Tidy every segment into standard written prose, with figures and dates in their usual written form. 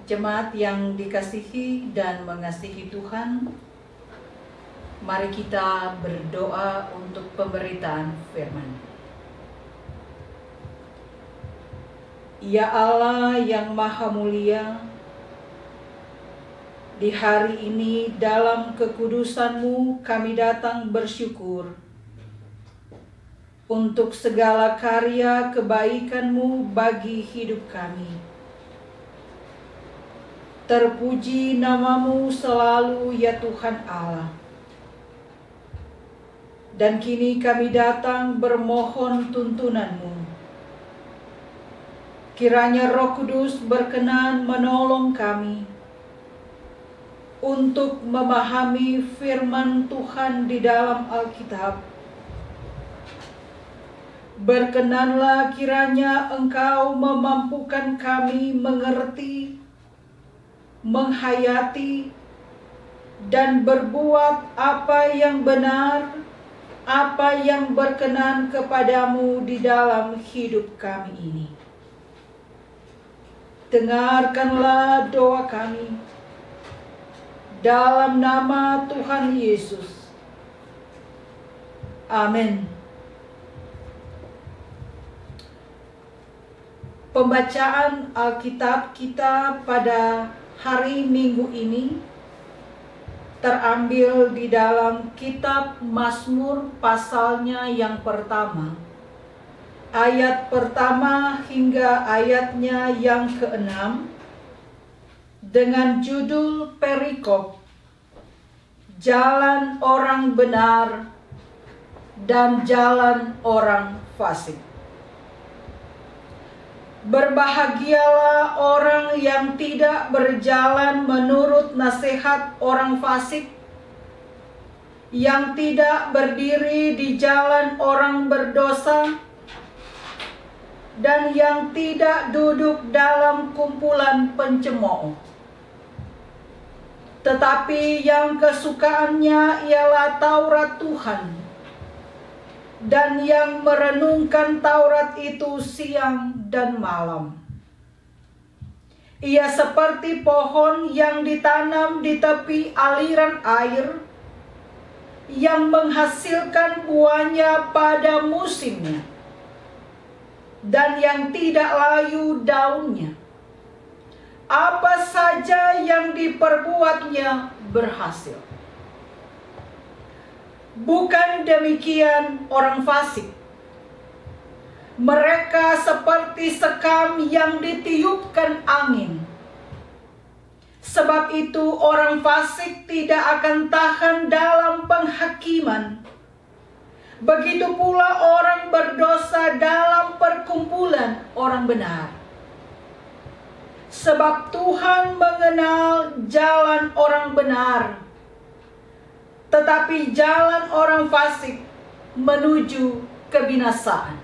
Jemaat yang dikasihi dan mengasihi Tuhan, mari kita berdoa untuk pemberitaan firman. Ya Allah yang Maha Mulia, di hari ini dalam kekudusan-Mu kami datang bersyukur untuk segala karya kebaikan-Mu bagi hidup kami. Terpuji nama-Mu selalu ya Tuhan Allah. Dan kini kami datang bermohon tuntunan-Mu. Kiranya Roh Kudus berkenan menolong kami untuk memahami firman Tuhan di dalam Alkitab. Berkenanlah kiranya Engkau memampukan kami mengerti, menghayati, dan berbuat apa yang benar, apa yang berkenan kepadamu di dalam hidup kami ini. Dengarkanlah doa kami dalam nama Tuhan Yesus. Amin. Pembacaan Alkitab kita pada hari Minggu ini terambil di dalam kitab Mazmur pasalnya yang pertama, ayat pertama hingga ayatnya yang ke-6, dengan judul perikop Jalan Orang Benar dan Jalan Orang Fasik. Berbahagialah orang yang tidak berjalan menurut nasihat orang fasik, yang tidak berdiri di jalan orang berdosa, dan yang tidak duduk dalam kumpulan pencemooh. Tetapi yang kesukaannya ialah Taurat Tuhan, dan yang merenungkan Taurat itu siang dan malam. Ia seperti pohon yang ditanam di tepi aliran air, yang menghasilkan buahnya pada musimnya, dan yang tidak layu daunnya. Apa saja yang diperbuatnya berhasil. Bukan demikian orang fasik. Mereka seperti sekam yang ditiupkan angin. Sebab itu orang fasik tidak akan tahan dalam penghakiman. Begitu pula orang berdosa dalam perkumpulan orang benar. Sebab Tuhan mengenal jalan orang benar, tetapi jalan orang fasik menuju kebinasaan.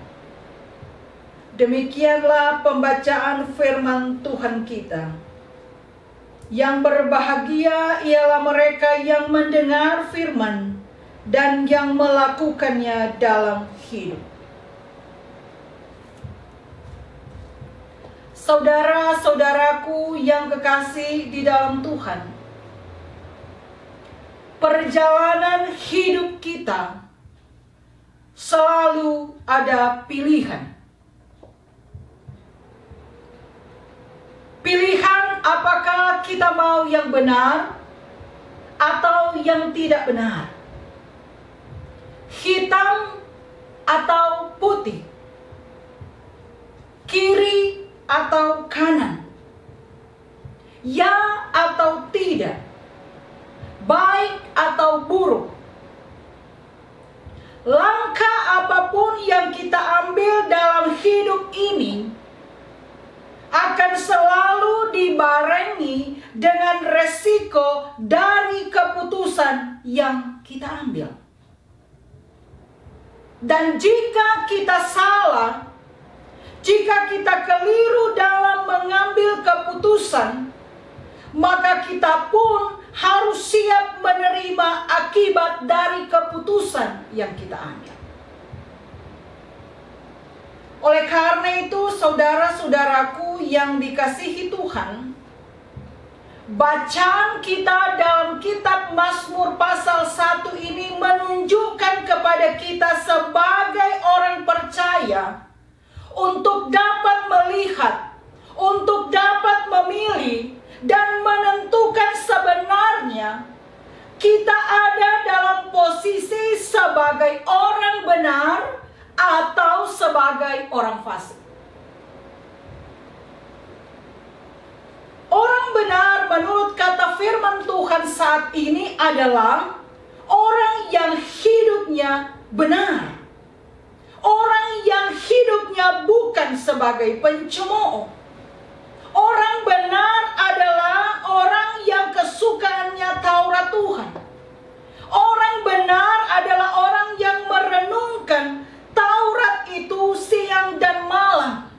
Demikianlah pembacaan firman Tuhan kita. Yang berbahagia ialah mereka yang mendengar firman dan yang melakukannya dalam hidup. Saudara-saudaraku yang kekasih di dalam Tuhan, perjalanan hidup kita selalu ada pilihan. Pilihan apakah kita mau yang benar atau yang tidak benar. Hitam atau putih. Kiri atau kanan. Ya atau tidak. Baik atau buruk. Langkah apapun yang kita ambil dalam hidup ini akan selalu dibarengi dengan resiko dari keputusan yang kita ambil. Dan jika kita salah, jika kita keliru dalam mengambil keputusan, maka kita pun harus siap menerima akibat dari keputusan yang kita ambil. Oleh karena itu, saudara-saudaraku yang dikasihi Tuhan, Bacaan kita dalam kitab Mazmur pasal 1 ini menunjukkan kepada kita sebagai orang percaya untuk dapat melihat, untuk dapat memilih dan menentukan sebenarnya kita ada dalam posisi sebagai orang benar atau sebagai orang fasik. Orang benar menurut kata firman Tuhan saat ini adalah orang yang hidupnya benar. Orang yang hidupnya bukan sebagai pencemooh. Orang benar adalah orang yang kesukaannya Taurat Tuhan. Orang benar adalah orang yang merenungkan Taurat itu siang dan malam.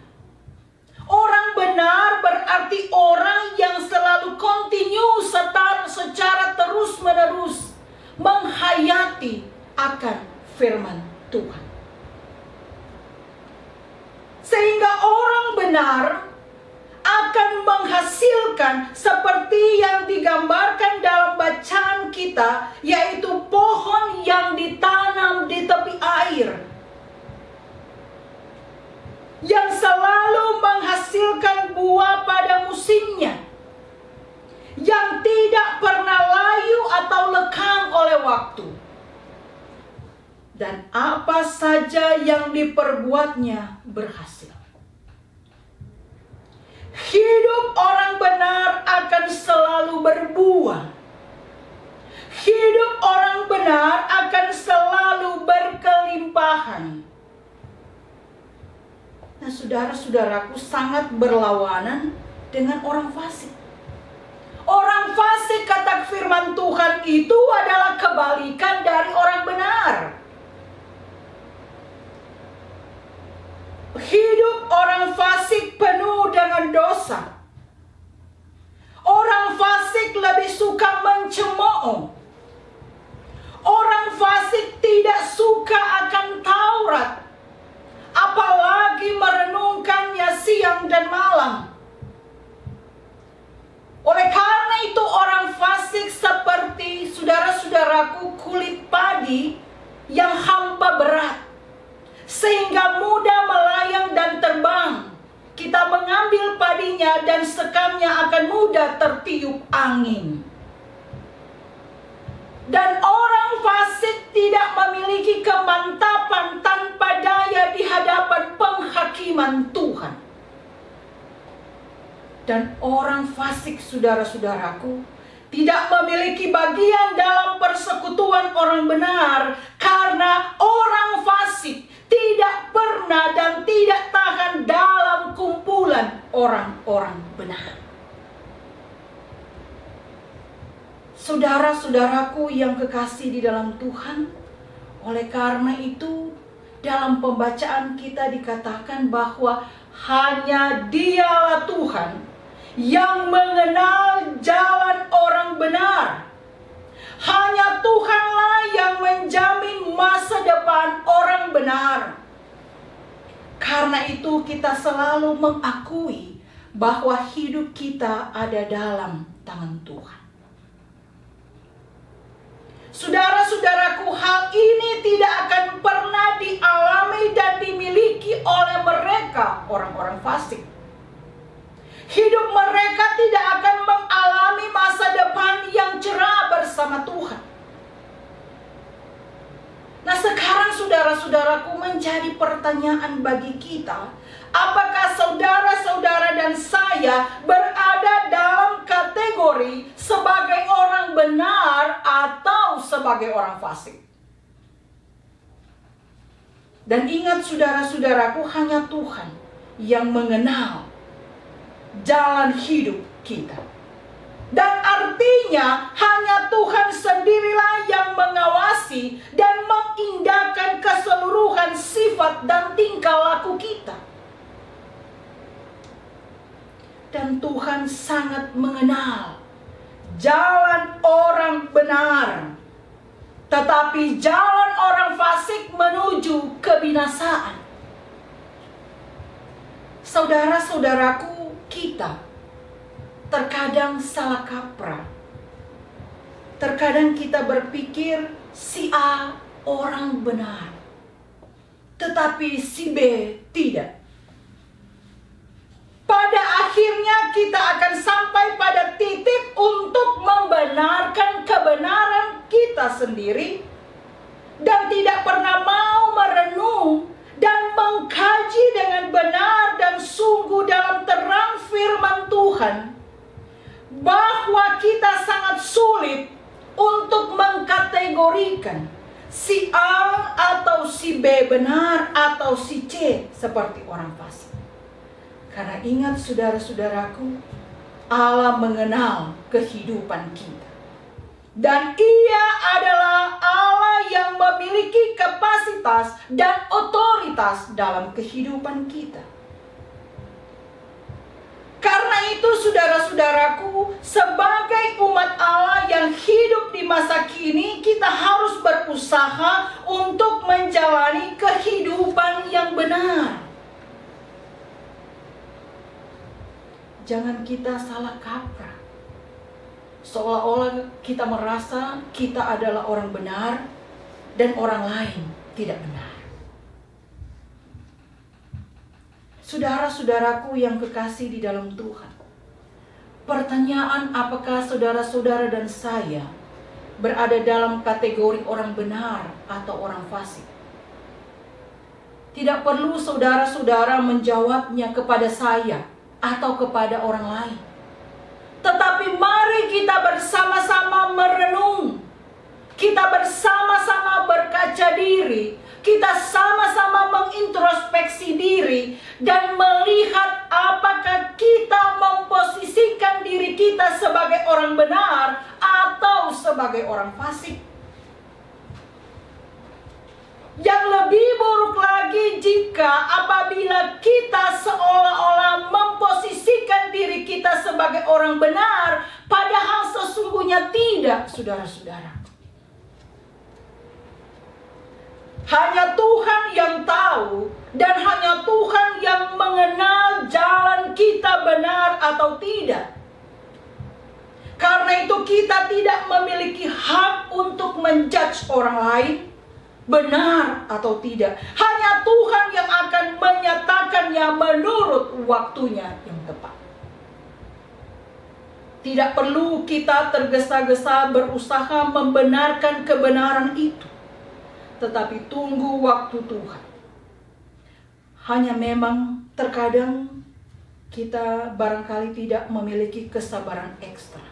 Orang benar berarti orang yang selalu kontinu secara terus-menerus menghayati akan firman Tuhan. Sehingga orang benar akan menghasilkan seperti yang digambarkan dalam bacaan kita, yaitu pohon yang ditanam di tepi air, yang selalu menghasilkan buah pada musimnya, yang tidak pernah layu atau lekang oleh waktu. Dan apa saja yang diperbuatnya berhasil. Hidup orang benar akan selalu berbuah. Hidup orang benar akan selalu berkelimpahan. Nah, saudara-saudaraku, sangat berlawanan dengan orang fasik. Orang fasik, kata firman Tuhan, itu adalah kebalikan dari orang benar. Hidup orang fasik penuh dengan dosa. Orang fasik lebih suka mencemooh. Orang fasik tidak suka akan Taurat, apalagi merenungkannya siang dan malam. Oleh karena itu orang fasik seperti saudara-saudaraku kulit padi yang hampa berat, sehingga mudah melayang dan terbang. Kita mengambil padinya dan sekamnya akan mudah tertiup angin. Dan orang fasik tidak memiliki kemantapan tanpa daya di hadapan penghakiman Tuhan. Dan orang fasik, saudara-saudaraku, tidak memiliki bagian dalam persekutuan orang benar, karena orang fasik tidak pernah dan tidak tahan dalam kumpulan orang-orang benar. Saudara-saudaraku yang kekasih di dalam Tuhan, oleh karena itu dalam pembacaan kita dikatakan bahwa hanya Dialah Tuhan yang mengenal jalan orang benar. Hanya Tuhanlah yang menjamin masa depan orang benar. Karena itu kita selalu mengakui bahwa hidup kita ada dalam tangan Tuhan. Saudara-saudaraku, hal ini tidak akan pernah dialami dan dimiliki oleh mereka, orang-orang fasik. Hidup mereka tidak akan mengalami masa depan yang cerah bersama Tuhan. Nah, sekarang saudara-saudaraku, menjadi pertanyaan bagi kita, apakah saudara-saudara dan saya berada dalam kategori sebagai orang benar atau sebagai orang fasik? Dan ingat saudara-saudaraku, hanya Tuhan yang mengenal jalan hidup kita. Dan artinya hanya Tuhan sendirilah yang mengawasi dan mengindahkan keseluruhan sifat dan tingkah laku kita. Dan Tuhan sangat mengenal jalan orang benar, tetapi jalan orang fasik menuju kebinasaan. Saudara-saudaraku, kita terkadang salah kaprah. Terkadang kita berpikir si A orang benar, tetapi si B tidak. Pada akhirnya kita akan sampai pada titik untuk membenarkan kebenaran kita sendiri dan tidak pernah mau merenung dan mengkaji dengan benar dan sungguh dalam terang firman Tuhan bahwa kita sangat sulit untuk mengkategorikan si A atau si B benar atau si C seperti orang fasik. Karena ingat saudara-saudaraku, Allah mengenal kehidupan kita. Dan Ia adalah Allah yang memiliki kapasitas dan otoritas dalam kehidupan kita. Karena itu saudara-saudaraku, sebagai umat Allah yang hidup di masa kini, kita harus berusaha untuk menjalani kehidupan yang benar. Jangan kita salah kaprah. Seolah-olah kita merasa kita adalah orang benar dan orang lain tidak benar. Saudara-saudaraku yang kekasih di dalam Tuhan, pertanyaan apakah saudara-saudara dan saya berada dalam kategori orang benar atau orang fasik? Tidak perlu saudara-saudara menjawabnya kepada saya atau kepada orang lain. Tetapi mari kita bersama-sama merenung. Kita bersama-sama berkaca diri. Kita sama-sama mengintrospeksi diri dan melihat apakah kita memposisikan diri kita sebagai orang benar atau sebagai orang fasik. Yang lebih buruk lagi jika apabila kita seolah-olah memposisikan diri kita sebagai orang benar, padahal sesungguhnya tidak, saudara-saudara. Hanya Tuhan yang tahu dan hanya Tuhan yang mengenal jalan kita benar atau tidak. Karena itu kita tidak memiliki hak untuk menjudge orang lain benar atau tidak. Hanya Tuhan yang akan menyatakannya menurut waktunya yang tepat. Tidak perlu kita tergesa-gesa berusaha membenarkan kebenaran itu, tetapi tunggu waktu Tuhan. Hanya memang terkadang kita barangkali tidak memiliki kesabaran ekstra.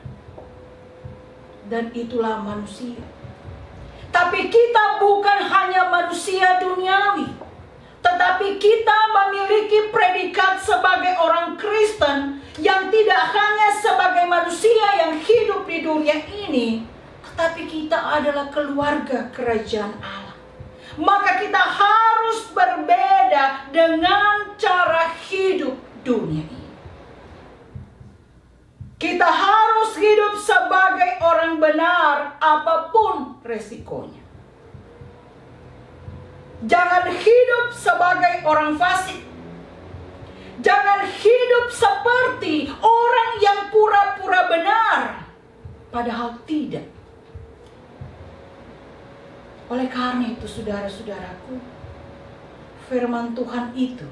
Dan itulah manusia. Tapi kita bukan hanya manusia duniawi, tetapi kita memiliki predikat sebagai orang Kristen yang tidak hanya sebagai manusia yang hidup di dunia ini, tetapi kita adalah keluarga kerajaan Allah. Maka kita harus berbeda dengan cara hidup dunia ini. Kita harus hidup sebagai orang benar apapun resikonya. Jangan hidup sebagai orang fasik. Jangan hidup seperti orang yang pura-pura benar, padahal tidak. Oleh karena itu, saudara-saudaraku, firman Tuhan itu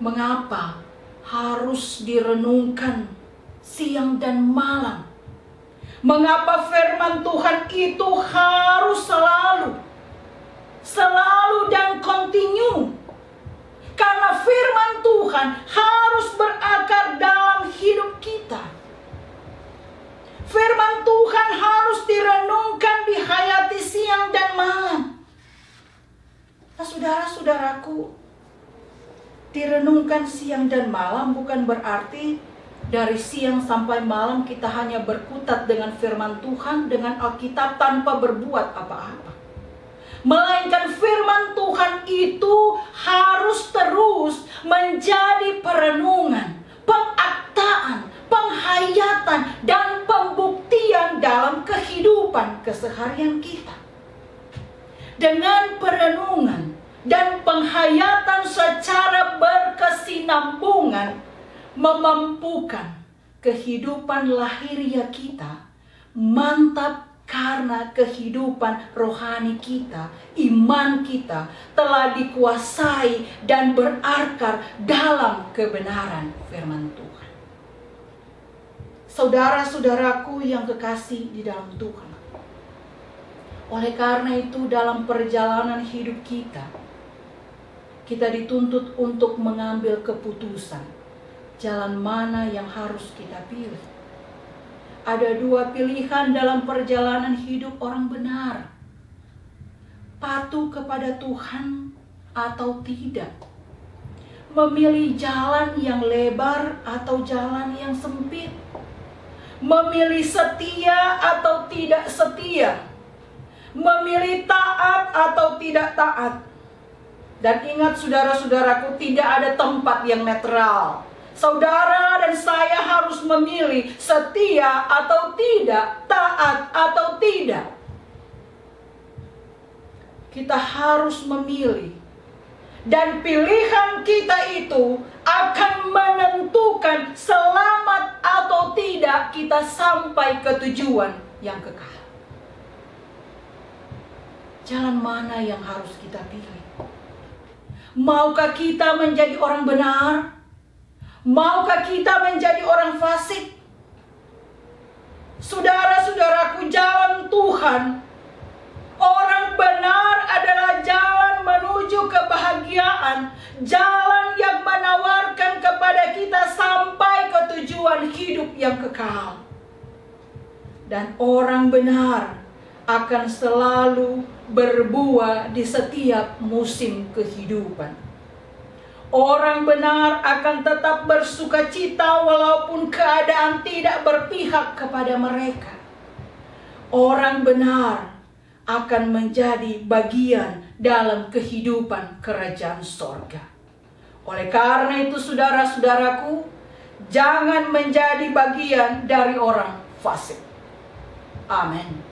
mengapa harus direnungkan siang dan malam? Mengapa firman Tuhan itu harus selalu dan kontinu? Karena firman Tuhan harus berakar dalam hidup kita. Firman Tuhan harus direnungkan, dihayati siang dan malam. Nah, saudara-saudaraku, direnungkan siang dan malam bukan berarti dari siang sampai malam kita hanya berkutat dengan firman Tuhan, dengan Alkitab tanpa berbuat apa-apa. Melainkan firman Tuhan itu harus terus menjadi perenungan, pengaktaan, penghayatan, dan pembuktian dalam kehidupan keseharian kita. Dengan perenungan dan penghayatan secara berkesinambungan, memampukan kehidupan lahiriah kita mantap karena kehidupan rohani kita, iman kita telah dikuasai dan berakar dalam kebenaran firman Tuhan. Saudara-saudaraku yang kekasih di dalam Tuhan, oleh karena itu dalam perjalanan hidup kita dituntut untuk mengambil keputusan jalan mana yang harus kita pilih. Ada dua pilihan dalam perjalanan hidup orang benar. Patuh kepada Tuhan atau tidak. Memilih jalan yang lebar atau jalan yang sempit. Memilih setia atau tidak setia. Memilih taat atau tidak taat. Dan ingat saudara-saudaraku, tidak ada tempat yang netral. Saudara dan saya harus memilih setia atau tidak, taat atau tidak. Kita harus memilih. Dan pilihan kita itu akan menentukan selamat atau tidak kita sampai ke tujuan yang kekal. Jalan mana yang harus kita pilih? Maukah kita menjadi orang benar? Maukah kita menjadi orang fasik? Saudara-saudaraku, jalan Tuhan, orang benar adalah jalan menuju kebahagiaan, jalan yang menawarkan kepada kita sampai ke tujuan hidup yang kekal. Dan orang benar akan selalu berbuah di setiap musim kehidupan. Orang benar akan tetap bersuka cita walaupun keadaan tidak berpihak kepada mereka. Orang benar akan menjadi bagian dalam kehidupan kerajaan sorga. Oleh karena itu saudara-saudaraku, jangan menjadi bagian dari orang fasik. Amin.